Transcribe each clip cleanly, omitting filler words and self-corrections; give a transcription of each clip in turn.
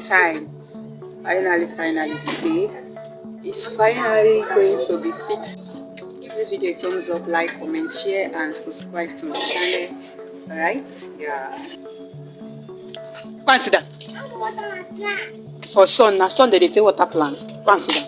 time. Finally today it's finally going to be fixed. Give this video a thumbs up, like, comment, share and subscribe to my channel. Alright? Yeah. Go and sit down. For sun, now sun they take water plants. Go and sit down.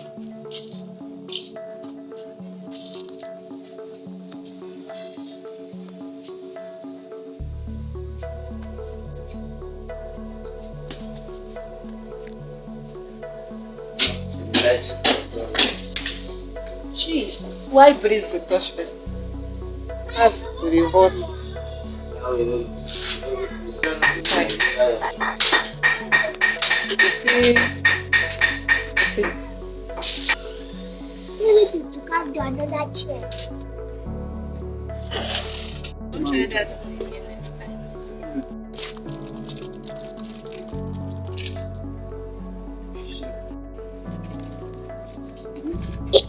Jesus, why breeze go touch this? That's the hot. You see, You need to grab the another chair. don't try that again next time.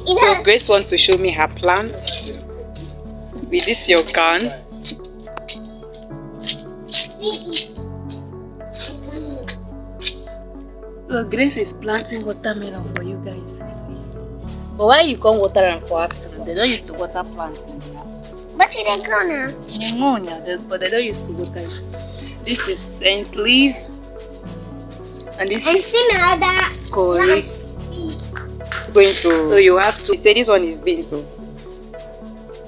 So Grace wants to show me her plant with this your can. So Grace is planting watermelon for you guys. See? But why you can't water them for afternoon? They don't used to water plants in the afternoon. But you didn't go now. But they don't used to water it. This is Saint Leaf. And this And is see my other Corey. Going to, so you have to say this one is beans. So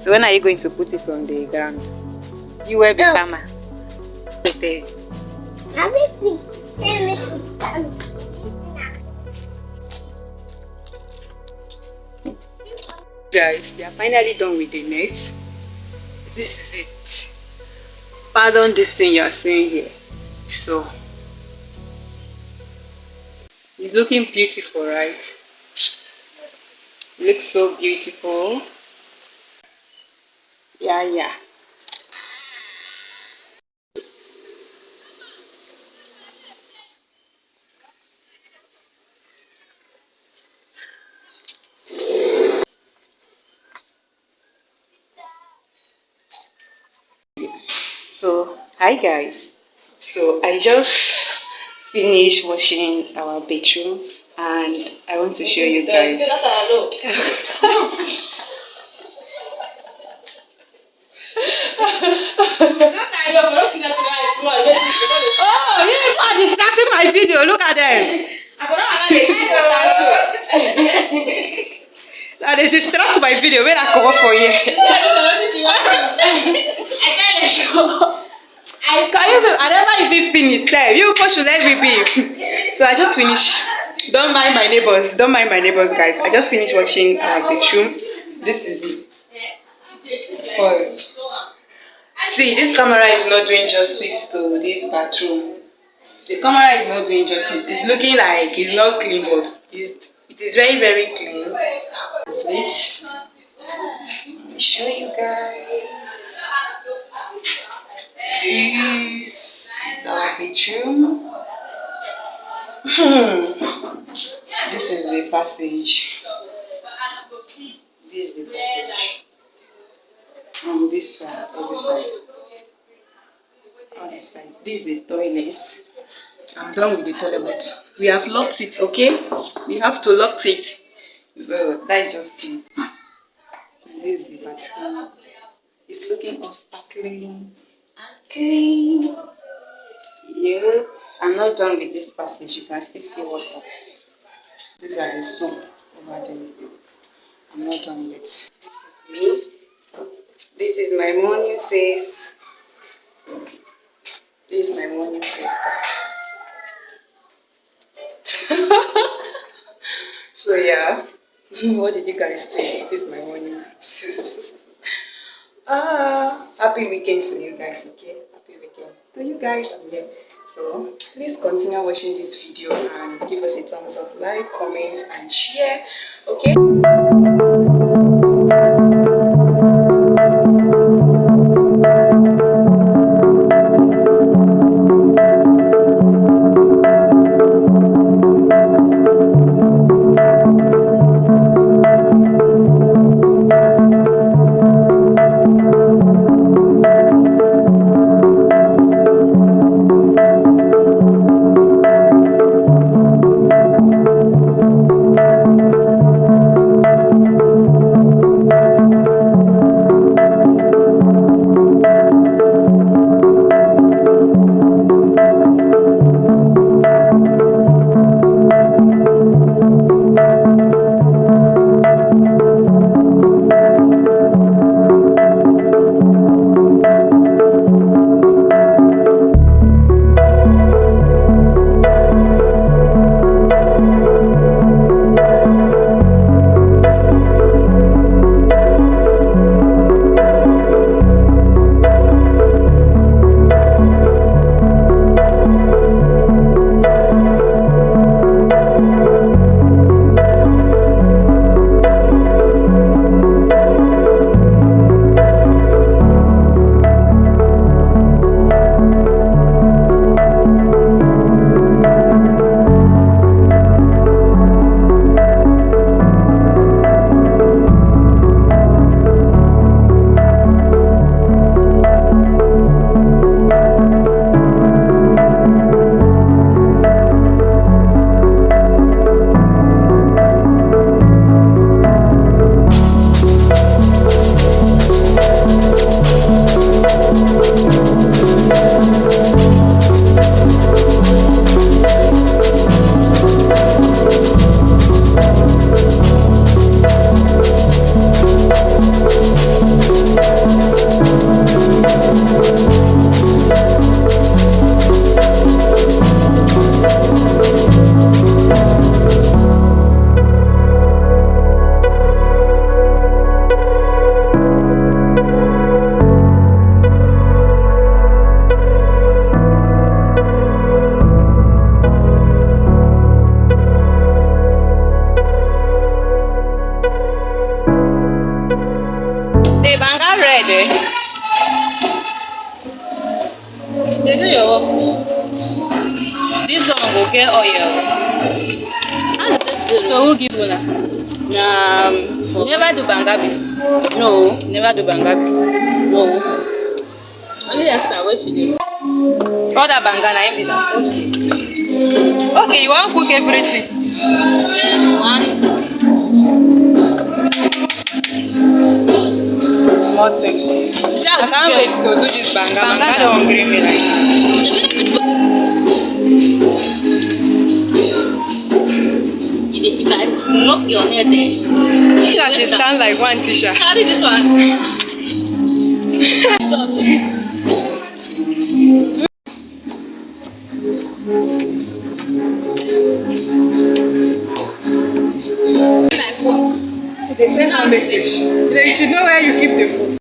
when are you going to put it on the ground? You will be farmer. Okay. Guys, they are finally done with the net. This is it. Pardon this thing you are seeing here. So it's looking beautiful, right? Looks so beautiful. Yeah. So hi guys. So I just finished washing our bedroom and I want to show you guys. Oh, you are distracting my video. Look at them. Now they distract my video. Where I come up for you? I never even finished. You people should let me be. So I just finished. Don't mind my neighbors. Don't mind my neighbors, guys. I just finished watching our bedroom. This is it. See, this camera is not doing justice to this bathroom. The camera is not doing justice. It's looking like it's not clean, but it is very, very clean. Wait. Let me show you guys. This is our bedroom. This is the passage. This is the passage. On this side, on this side. On this side. This is the toilet. I'm done with the toilet, but we have locked it, okay? We have to lock it. So that is just it. And this is the bathroom. It's looking all sparkling and clean. Yeah. I'm not done with this passage. You can still see water. These are the soap over there. I'm not done yet. This is me. This is my morning face. This is my morning face, guys. So yeah, what did you guys think? This is my morning face. Happy weekend to you guys, okay? Happy weekend to you guys. Yeah. So please continue watching this video and give us a thumbs up, like, comment and share, okay? head, eh? They do your work. This one go get oil. How you take this? So who give una? Never do banga beef. No, never do banga beef. No. Only Esther wey she dey. All that banga na him be that. Okay, you wan cook everything? Small thing. I can't wait to do this banga. Banga don't hungry me like that. If I knock your head there. That she stand like one teacher. Carry this one. They send her message. You should know where you keep the food.